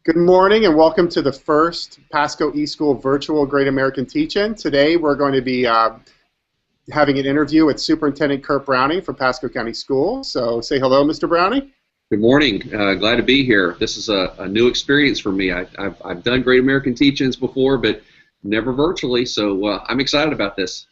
Good morning and welcome to the first Pasco eSchool virtual Great American Teach-In. Today we're going to be having an interview with Superintendent Kurt Browning from Pasco County Schools. So say hello, Mr. Browning. Good morning. Glad to be here. This is a new experience for me. I've done Great American Teach-Ins before, but never virtually, so I'm excited about this.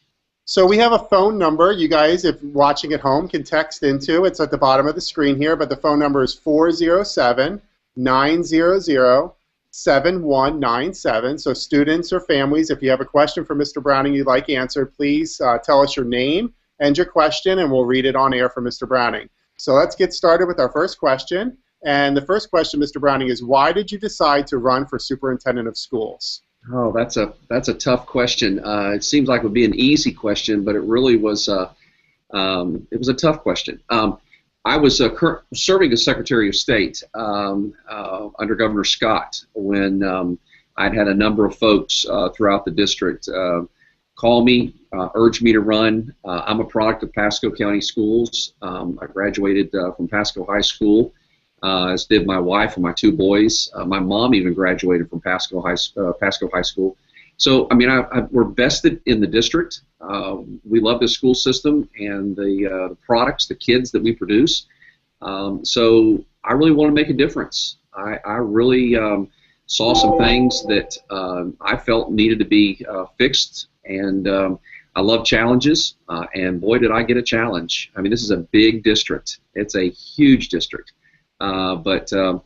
So we have a phone number. You guys, if watching at home, can text into. It's at the bottom of the screen here, but the phone number is 407-900-7197. So students or families, if you have a question for Mr. Browning you'd like answered, please tell us your name and your question, and we'll read it on air for Mr. Browning. So let's get started with our first question. And the first question, Mr. Browning, is why did you decide to run for Superintendent of Schools? Oh, that's a tough question. It seems like it would be an easy question, but it really was it was a tough question. I was serving as Secretary of State under Governor Scott when I'd had a number of folks throughout the district call me, urge me to run. I'm a product of Pasco County Schools. I graduated from Pasco High School, as did my wife and my two boys. My mom even graduated from Pasco High School. So, I mean, we're vested in the district. We love the school system and the products, the kids that we produce. So I really want to make a difference. I really saw some things that I felt needed to be fixed, and I love challenges, and boy, did I get a challenge. I mean, this is a big district. It's a huge district. So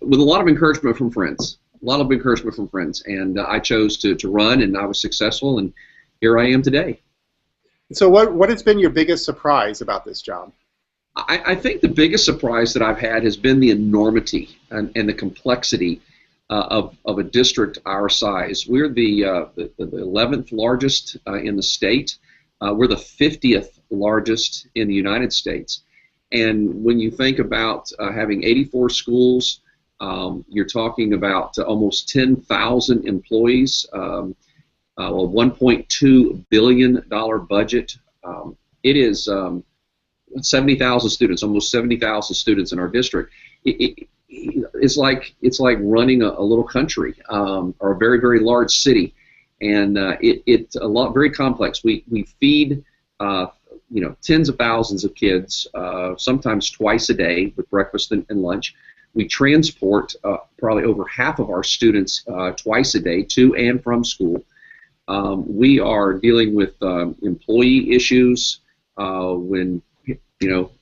with a lot of encouragement from friends. And I chose to run, and I was successful, and here I am today. So what has been your biggest surprise about this job? I think the biggest surprise that I've had has been the enormity and the complexity of a district our size. We're the 11th largest in the state. We're the 50th largest in the United States. And when you think about having 84 schools, you're talking about almost 10,000 employees, a $1.2 billion budget. It is 70,000 students, almost 70,000 students in our district. It's like running a little country or a very, very large city, and it's very complex. We feed tens of thousands of kids, sometimes twice a day with breakfast and lunch. We transport probably over half of our students twice a day to and from school. We are dealing with employee issues when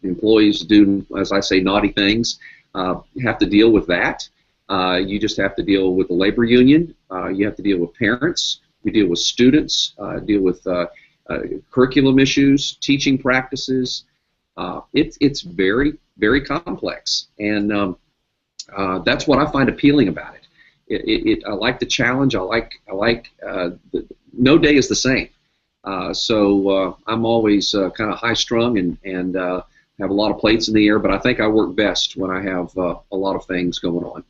employees do, as I say, naughty things. You have to deal with that. You just have to deal with the labor union. You have to deal with parents. You deal with students. Deal with curriculum issues, teaching practices. It's very, very complex, and that's what I find appealing about it. I like the challenge. I like no day is the same. So I'm always kind of high-strung and have a lot of plates in the air, but I think I work best when I have a lot of things going on.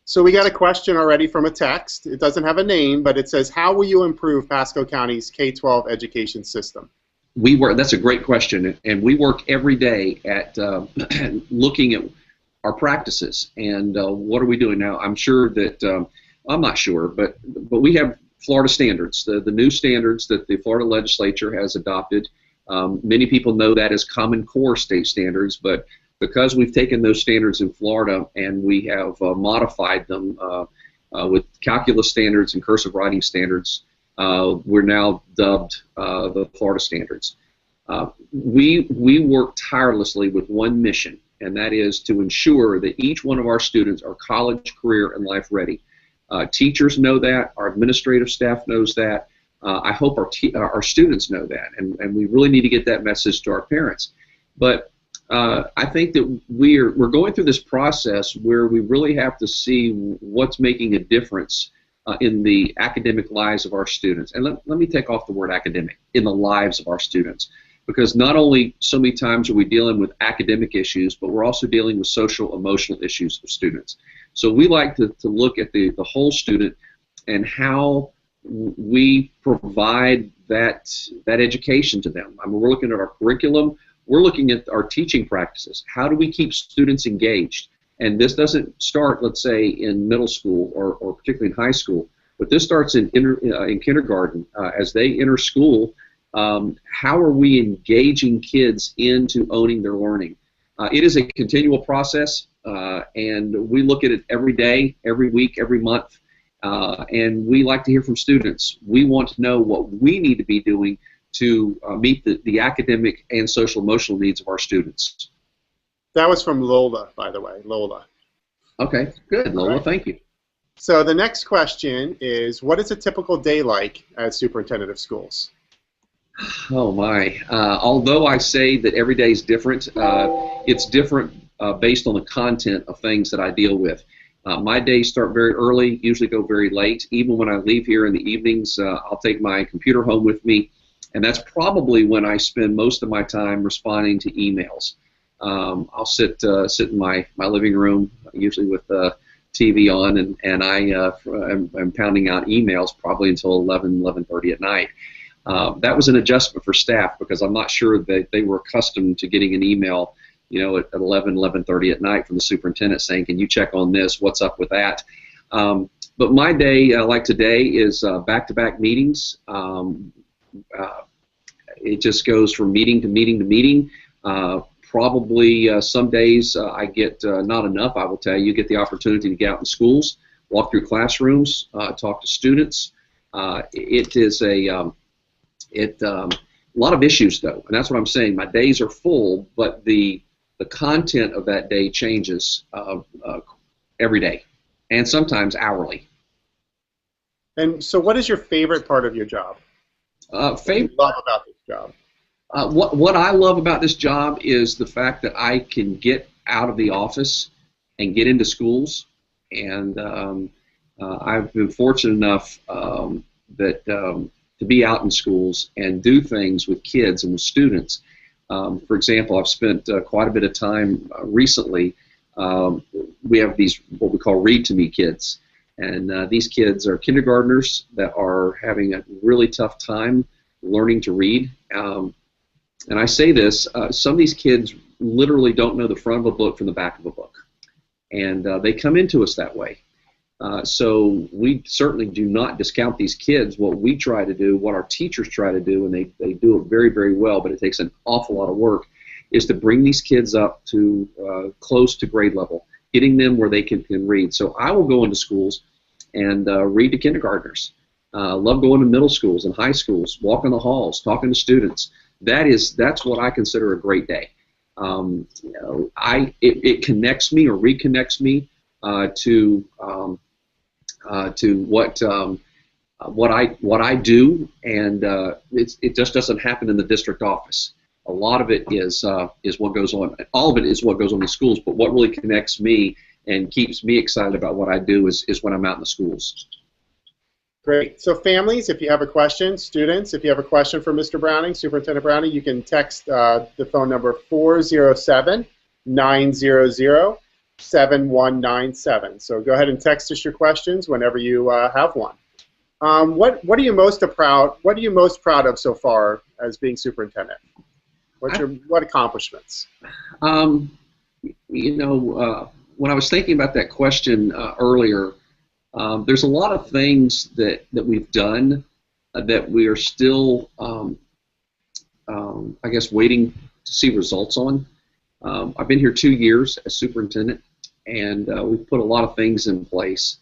So we got a question already from a text. It doesn't have a name, but it says, how will you improve Pasco County's K-12 education system? That's a great question, and we work every day at looking at our practices and what are we doing now. I'm sure that, I'm not sure, but we have Florida standards, the new standards that the Florida legislature has adopted. Many people know that as Common Core state standards, but because we've taken those standards in Florida and we have modified them with calculus standards and cursive writing standards, we're now dubbed the Florida standards. We work tirelessly with one mission, and that is to ensure that each one of our students are college, career, and life ready. Teachers know that. Our administrative staff knows that. I hope our students know that, and we really need to get that message to our parents. But I think that we're going through this process where we really have to see what's making a difference in the academic lives of our students. And let me take off the word academic, in the lives of our students. Because not only so many times are we dealing with academic issues, but we're also dealing with social, emotional issues of students. So we like to look at the whole student and how we provide that education to them. I mean, we're looking at our curriculum. We're looking at our teaching practices. How do we keep students engaged? And this doesn't start, let's say, in middle school or particularly in high school, but this starts in kindergarten. As they enter school, how are we engaging kids into owning their learning? It is a continual process, and we look at it every day, every week, every month, and we like to hear from students. We want to know what we need to be doing to meet the academic and social emotional needs of our students. That was from Lola, by the way, Lola. Okay, good, Lola, right. Thank you. So the next question is, what is a typical day like as superintendent of schools? Oh my, although I say that every day is different, it's different based on the content of things that I deal with. My days start very early, usually go very late. Even when I leave here in the evenings, I'll take my computer home with me, and that's probably when I spend most of my time responding to emails. I'll sit in my living room, usually with the TV on, and I'm pounding out emails probably until 11:30 at night. That was an adjustment for staff because I'm not sure that they were accustomed to getting an email, at 11:30 at night from the superintendent saying, "Can you check on this? What's up with that?" But my day, like today, is back-to-back meetings. It just goes from meeting to meeting to meeting. Probably some days I get not enough, I will tell you. Get the opportunity to get out in schools, walk through classrooms, talk to students. It is a lot of issues, though, and that's what I'm saying. My days are full, but the content of that day changes every day, and sometimes hourly. And so what is your favorite part of your job? What do you love about this job? What I love about this job is the fact that I can get out of the office and get into schools, and I've been fortunate enough to be out in schools and do things with kids and with students. For example, I've spent quite a bit of time recently. We have these what we call Read to Me kids, and these kids are kindergartners that are having a really tough time learning to read. And I say this, some of these kids literally don't know the front of a book from the back of a book. And they come into us that way. So we certainly do not discount these kids. What we try to do, what our teachers try to do, and they do it very, very well, but it takes an awful lot of work, is to bring these kids up to close to grade level, getting them where they can read. So I will go into schools and read to kindergartners. Love going to middle schools and high schools, walking the halls, talking to students. That's what I consider a great day. It connects me or reconnects me to what I do, and it just doesn't happen in the district office. A lot of it is what goes on. All of it is what goes on in schools. But what really connects me and keeps me excited about what I do is when I'm out in the schools. Great. So families, if you have a question, students, if you have a question for Mr. Browning, Superintendent Browning, you can text the phone number 407-900-7197. So go ahead and text us your questions whenever you have one. What are you most proud of so far as being superintendent? What accomplishments? When I was thinking about that question earlier, there's a lot of things that we've done that we are still, I guess, waiting to see results on. I've been here 2 years as superintendent, and we've put a lot of things in place.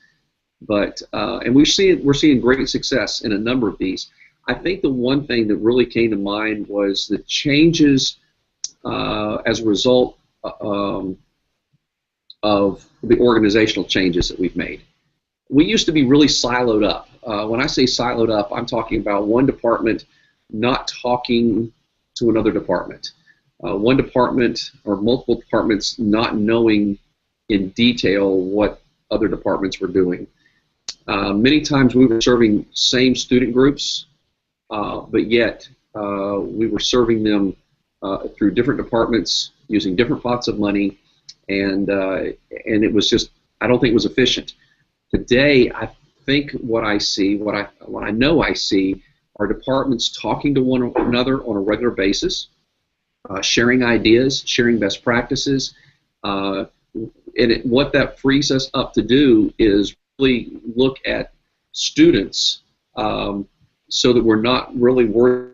But and we're seeing great success in a number of these. I think the one thing that really came to mind was the changes as a result of the organizational changes that we've made. We used to be really siloed up. When I say siloed up, I'm talking about one department not talking to another department. One department or multiple departments not knowing in detail what other departments were doing. Many times we were serving same student groups, but yet we were serving them through different departments using different pots of money, and it was just, I don't think it was efficient. Today, I think what I see, what I know I see, are departments talking to one another on a regular basis, sharing ideas, sharing best practices. what that frees us up to do is really look at students, so that we're not really worried.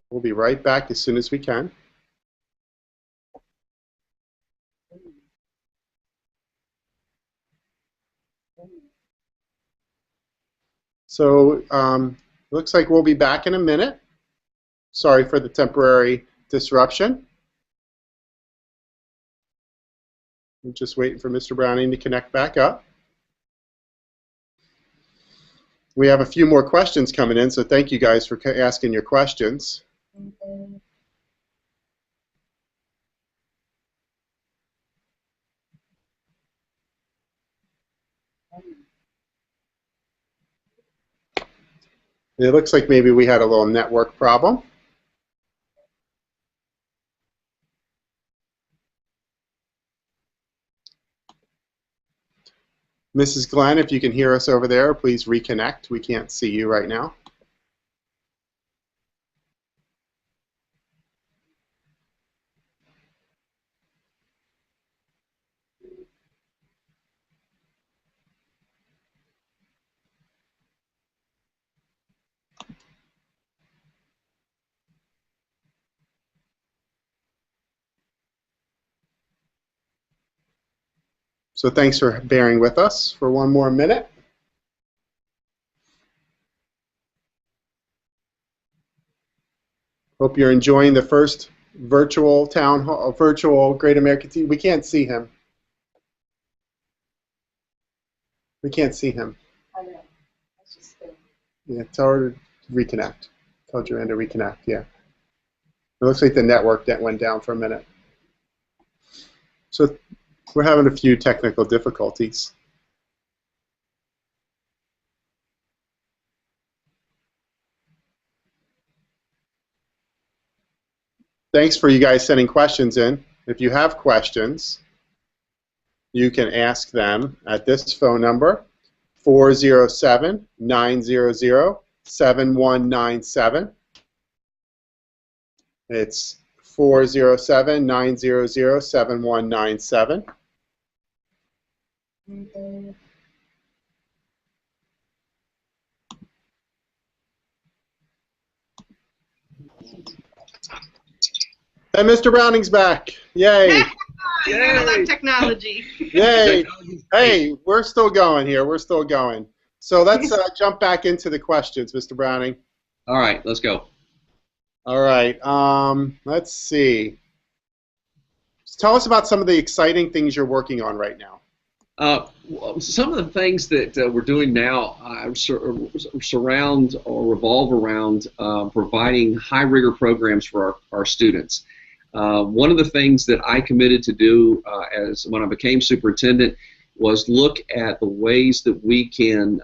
We'll be right back as soon as we can. So looks like we'll be back in a minute. Sorry for the temporary disruption. I'm just waiting for Mr. Browning to connect back up. We have a few more questions coming in, so thank you guys for asking your questions. It looks like maybe we had a little network problem. Mrs. Glenn, if you can hear us over there, please reconnect. We can't see you right now. So thanks for bearing with us for one more minute. Hope you're enjoying the first virtual town hall, virtual Great American TV. We can't see him. We can't see him. I know. That's just good. Yeah, tell her to reconnect. Tell Joanne to reconnect, yeah. It looks like the network that went down for a minute. So we're having a few technical difficulties. Thanks for you guys sending questions in. If you have questions, you can ask them at this phone number, 407-900-7197. It's 407-900-7197. And Mr. Browning's back. Yay. I love technology. Yay. Hey, we're still going here. We're still going. So let's jump back into the questions, Mr. Browning. All right, let's go. All right. Let's see. Tell us about some of the exciting things you're working on right now. Some of the things that we're doing now surround or revolve around providing high rigor programs for our students. One of the things that I committed to do as when I became superintendent was look at the ways that we can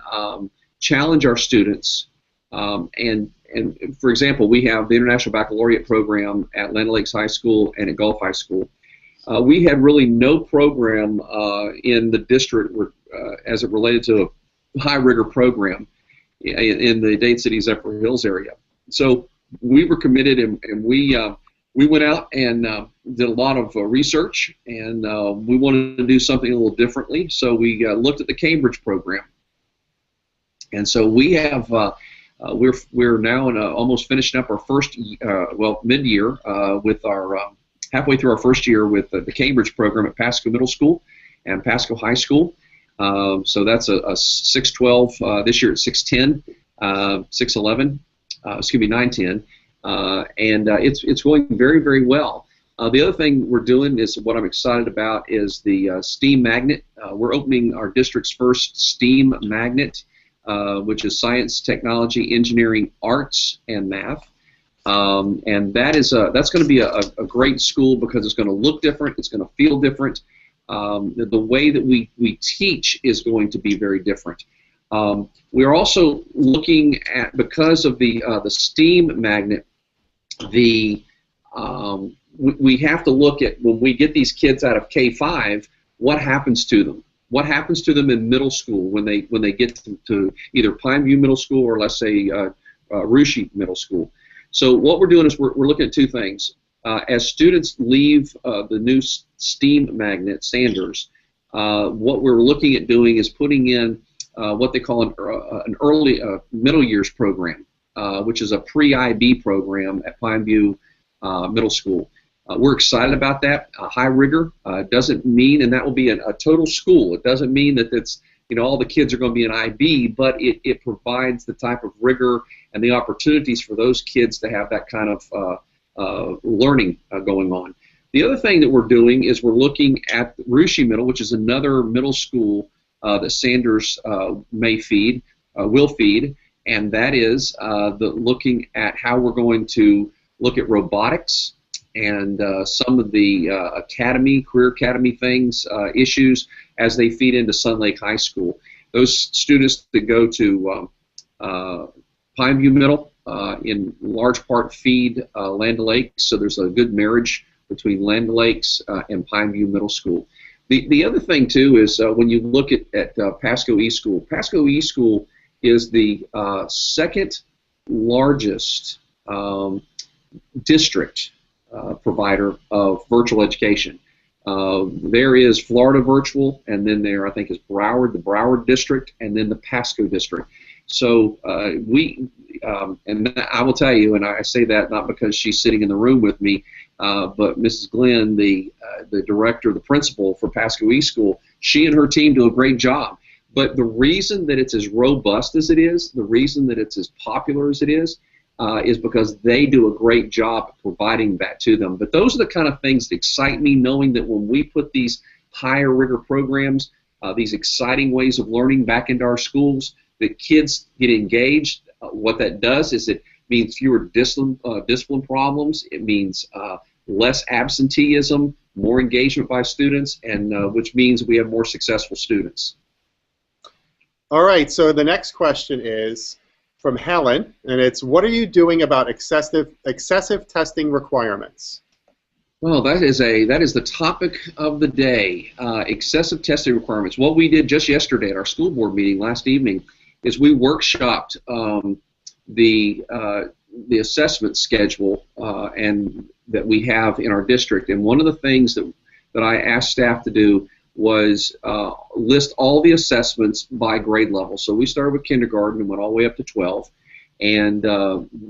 challenge our students. And for example, we have the International Baccalaureate program at Land Lakes High School and at Gulf High School. We had really no program in the district as it related to a high rigor program in the Dade City Zephyr Hills area. So we were committed, and we went out and did a lot of research, and we wanted to do something a little differently. So we looked at the Cambridge program, and so we have we're now almost finishing up our first mid-year with our halfway through our first year with the Cambridge program at Pasco Middle School and Pasco High School. So that's a 612 this year at 610, 611, excuse me, 910. And it's going very, very well. The other thing we're doing is what I'm excited about is the STEAM magnet. We're opening our district's first STEAM magnet, which is science, technology, engineering, arts, and math. And that's going to be a great school because it's going to look different. It's going to feel different. The way that we teach is going to be very different. We are also looking at, because of the STEAM magnet, we have to look at, when we get these kids out of K-5, what happens to them? What happens to them in middle school when they get to either Pineview Middle School or, let's say, Russia Middle School? So what we're doing is we're looking at two things. As students leave the new STEAM magnet, Sanders, what we're looking at doing is putting in what they call an early middle years program, which is a pre-IB program at Pineview Middle School. We're excited about that. High rigor doesn't mean, and that will be a total school. It doesn't mean that it's, all the kids are going to be an IB, but it provides the type of rigor and the opportunities for those kids to have that kind of learning going on. The other thing that we're doing is we're looking at Russia Middle, which is another middle school that Sanders will feed, and that is looking at how we're going to look at robotics and some of the career academy things, issues as they feed into Sun Lake High School. Those students that go to Pineview Middle in large part feed Land O'Lakes, so there's a good marriage between Land O'Lakes and Pineview Middle School. The other thing too is when you look at Pasco East School. Pasco East School is the second largest district provider of virtual education. There is Florida Virtual, and then there I think is Broward, the Broward district, and then the Pasco district. So and I will tell you, and I say that not because she's sitting in the room with me, but Mrs. Glenn, the director, the principal for Pasco East School, she and her team do a great job. But the reason that it's as robust as it is, the reason that it's as popular as it is because they do a great job of providing that to them. But those are the kind of things that excite me, knowing that when we put these higher rigor programs, these exciting ways of learning back into our schools, that kids get engaged. What that does is it means fewer discipline problems. It means less absenteeism, more engagement by students, and which means we have more successful students. All right, so the next question is from Helen, and it's, what are you doing about excessive testing requirements? Well, that is the topic of the day, excessive testing requirements. What we did just yesterday at our school board meeting last evening is we workshopped the assessment schedule and that we have in our district. And one of the things that I asked staff to do was list all the assessments by grade level. So we started with kindergarten and went all the way up to 12. And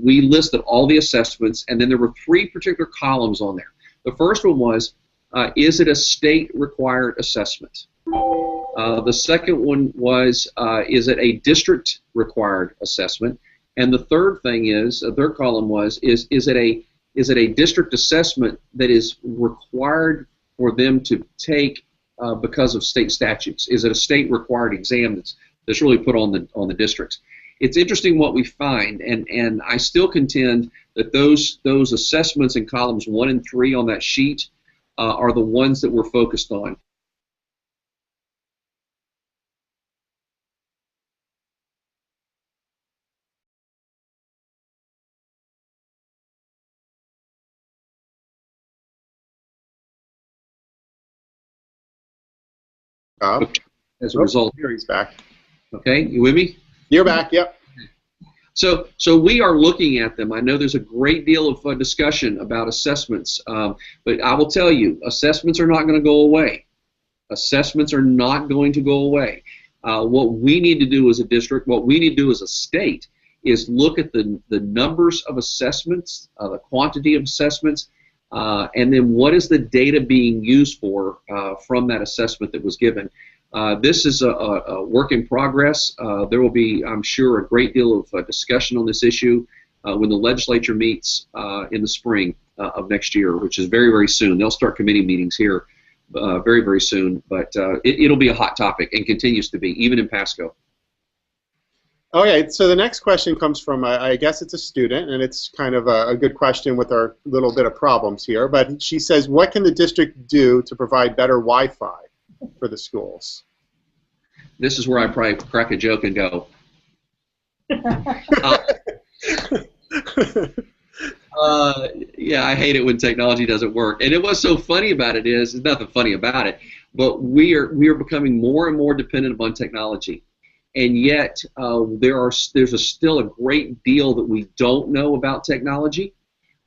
we listed all the assessments, and then there were 3 particular columns on there. The first one was, is it a state-required assessment? The second one was, is it a district-required assessment? And the third thing is, the third column was, is it a district assessment that is required for them to take because of state statutes? Is it a state-required exam that's really put on the districts? it's interesting what we find, and I still contend that those assessments in columns 1 and 3 on that sheet are the ones that we're focused on. As a result, here he's back. Okay, you with me? You're back. Yep. So we are looking at them. I know there's a great deal of discussion about assessments, but I will tell you, assessments are not going to go away. Assessments are not going to go away. What we need to do as a district, what we need to do as a state, is look at the numbers of assessments, the quantity of assessments, and then what is the data being used for from that assessment that was given. This is a work in progress. There will be, I'm sure, a great deal of discussion on this issue when the legislature meets in the spring of next year, which is very, very soon. They'll start committee meetings here very, very soon, but it'll be a hot topic and continues to be, even in Pasco. Okay, so the next question comes from, I guess it's a student, and it's kind of a good question with our little bit of problems here, but she says, what can the district do to provide better Wi-Fi for the schools? This is where I probably crack a joke and go, yeah, I hate it when technology doesn't work. And what's so funny about it is, there's nothing funny about it, but we are becoming more and more dependent upon technology. And yet there's still a great deal that we don't know about technology.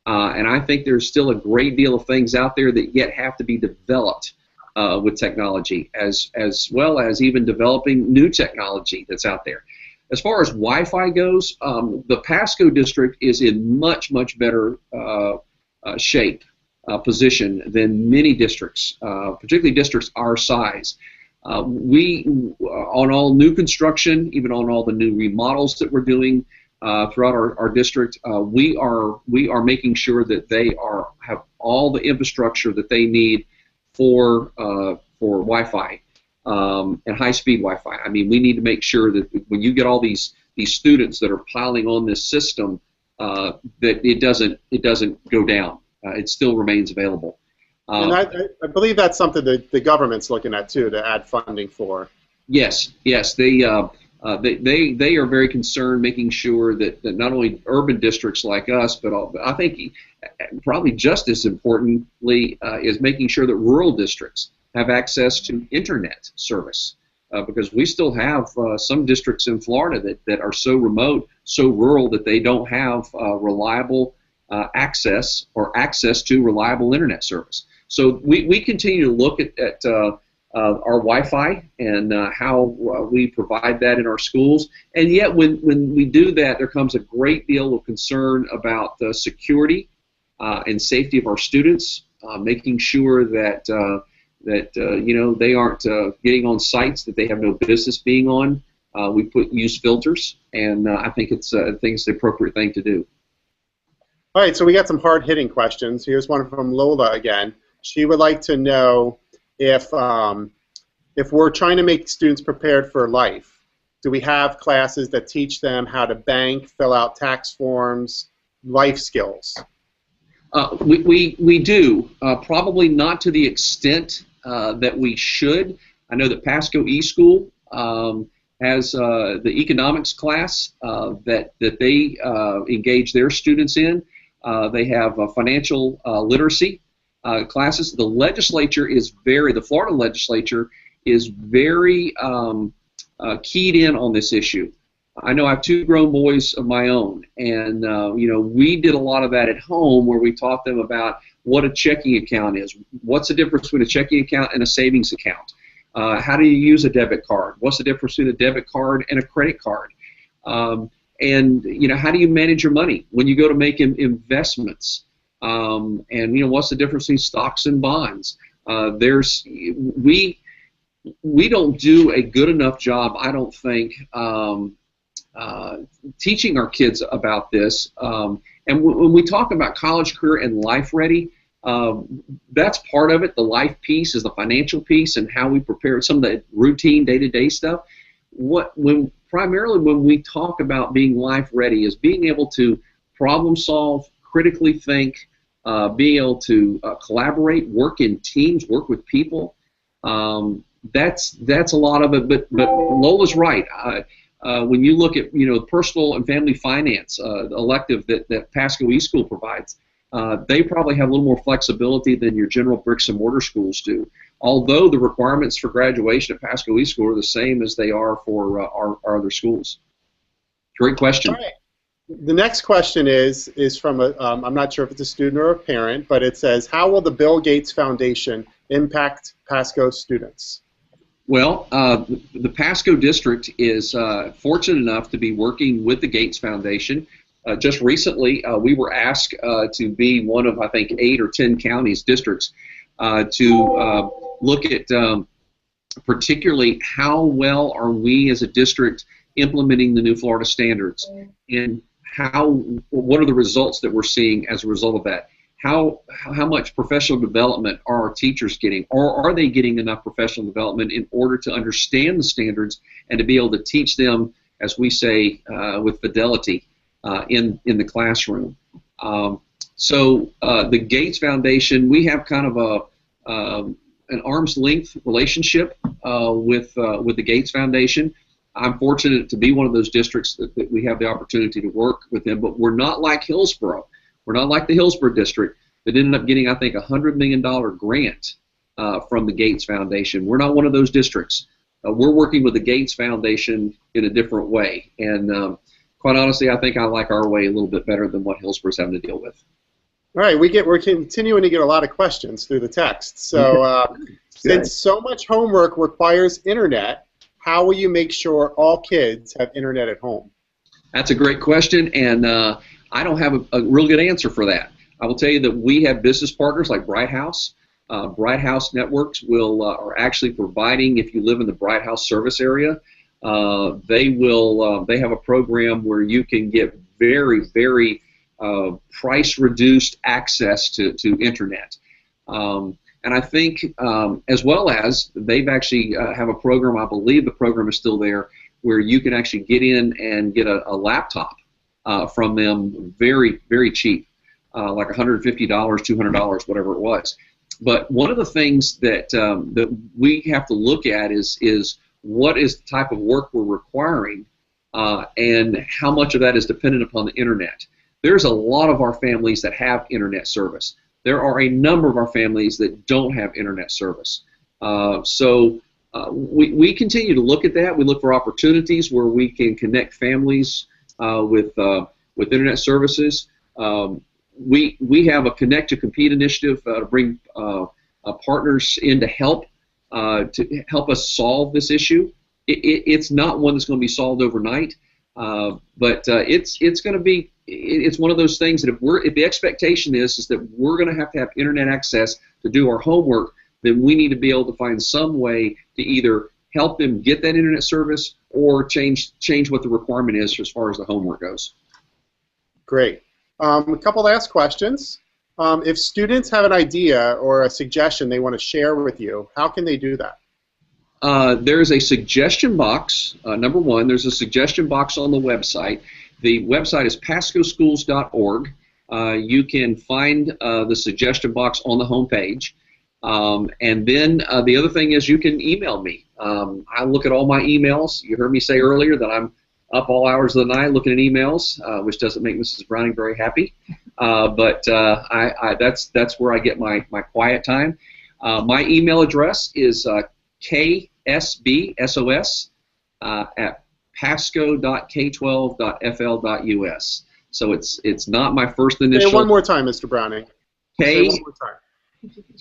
And I think there's still a great deal of things out there that yet have to be developed with technology, as well as even developing new technology that's out there. As far as Wi-Fi goes, the Pasco district is in much, much better shape, position than many districts, particularly districts our size. We, on all new construction, even on all the new remodels that we're doing throughout our district, we are making sure that they have all the infrastructure that they need for Wi-Fi and high-speed Wi-Fi. I mean, we need to make sure that when you get all these students that are piling on this system, that it doesn't go down. It still remames available. And I believe that's something that the government's looking at too, to add funding for. Yes, they are very concerned, making sure that not only urban districts like us, but I think probably just as importantly is making sure that rural districts have access to internet service, because we still have some districts in Florida that are so remote, so rural, that they don't have reliable access to reliable internet service. So we continue to look at our Wi-Fi and how we provide that in our schools. And yet when we do that, there comes a great deal of concern about the security and safety of our students, making sure that they aren't getting on sites that they have no business being on. We use filters, and I think it's the appropriate thing to do. All right, so we got some hard-hitting questions. Here's one from Lola again. She would like to know if we're trying to make students prepared for life, do we have classes that teach them how to bank, fill out tax forms, life skills? We do, probably not to the extent that we should. I know that Pasco eSchool has the economics class that they engage their students in. They have financial literacy classes. The legislature the Florida legislature is very keyed in on this issue. I know I have 2 grown boys of my own, and we did a lot of that at home, where we taught them about what a checking account is, what's the difference between a checking account and a savings account, how do you use a debit card, what's the difference between a debit card and a credit card, and how do you manage your money when you go to make investments, and what's the difference between stocks and bonds. We don't do a good enough job, I don't think, teaching our kids about this. And when we talk about college, career, and life ready, that's part of it. The life piece is the financial piece and how we prepare some of the routine day-to-day stuff. When primarily when we talk about being life ready is being able to problem solve, critically think, being able to collaborate, work in teams, work with people. That's a lot of it. But Lola's right. When you look at personal and family finance, the elective that Pasco eSchool provides, they probably have a little more flexibility than your general bricks and mortar schools do. Although the requirements for graduation at Pasco eSchool are the same as they are for our other schools. Great question. All right. The next question is from I'm not sure if it's a student or a parent, but it says, how will the Bill Gates Foundation impact Pasco students? Well, the Pasco district is fortunate enough to be working with the Gates Foundation. Just recently, we were asked to be one of, I think, 8 or 10 counties, districts, to look at particularly how well are we as a district implementing the new Florida standards, and what are the results that we're seeing as a result of that. How much professional development are our teachers getting, or are they getting enough professional development in order to understand the standards and to be able to teach them, as we say, with fidelity in the classroom. So the Gates Foundation, we have kind of an arm's length relationship with the Gates Foundation. I'm fortunate to be one of those districts that we have the opportunity to work with them, but we're not like Hillsborough. We're not like the Hillsborough district that ended up getting, I think, a $100 million grant from the Gates Foundation. We're not one of those districts. We're working with the Gates Foundation in a different way, and quite honestly, I think I like our way a little bit better than what Hillsborough's having to deal with. All right, we're continuing to get a lot of questions through the text. So since so much homework requires internet, how will you make sure all kids have internet at home? That's a great question, and I don't have a real good answer for that. I will tell you that we have business partners like Bright House. Bright House Networks are actually providing, if you live in the Bright House service area, they have a program where you can get very, very price-reduced access to internet. And I think, as well as, they've actually have a program, I believe the program is still there, where you can actually get in and get a laptop from them very, very cheap, like $150, $200, whatever it was. But one of the things that we have to look at is what is the type of work we're requiring, and how much of that is dependent upon the internet. There's a lot of our families that have internet service. There are a number of our families that don't have internet service. So we continue to look at that. We look for opportunities where we can connect families with internet services. We have a Connect to Compete initiative to bring partners in to help us solve this issue. It's not one that's going to be solved overnight, but it's going to be. It's one of those things that if the expectation is that we're going to have internet access to do our homework, then we need to be able to find some way to either help them get that internet service or change what the requirement is as far as the homework goes. Great. A couple last questions. If students have an idea or a suggestion they want to share with you, how can they do that? There's a suggestion box. Number one, there's a suggestion box on the website. The website is pascoschools.org. You can find the suggestion box on the homepage. And then the other thing is you can email me. I look at all my emails. You heard me say earlier that I'm up all hours of the night looking at emails, which doesn't make Mrs. Browning very happy. But that's where I get my quiet time. My email address is ksbsos at pasco.k12.fl.us. So it's not my first initial. Say one more time, Mr. Browning. Say one more time.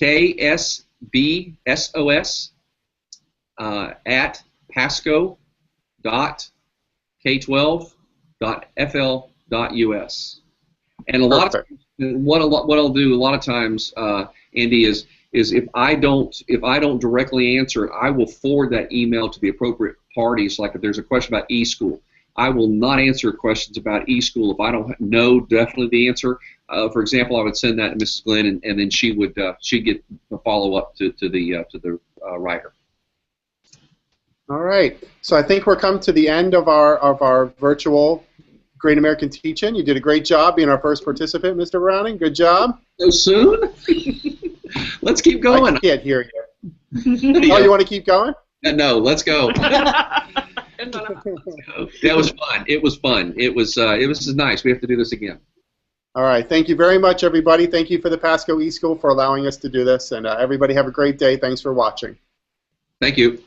ksbsos at pasco.k12.fl.us. And a lot of what I'll do a lot of times, Andy, is if I don't directly answer it, I will forward that email to the appropriate parties. Like if there's a question about eSchool, I will not answer questions about eSchool if I don't know definitely the answer. For example, I would send that to Mrs. Glenn, and then she'd get a follow up to the writer. All right. right. So I think we're coming to the end of our virtual Great American Teach-In. You did a great job being our first participant, Mr. Browning. Good job. So soon? Let's keep going. I can't hear you. Oh, you want to keep going? No, let's go. That was fun. It was fun. It was nice. We have to do this again. All right. Thank you very much, everybody. Thank you for the Pasco eSchool for allowing us to do this. And everybody have a great day. Thanks for watching. Thank you.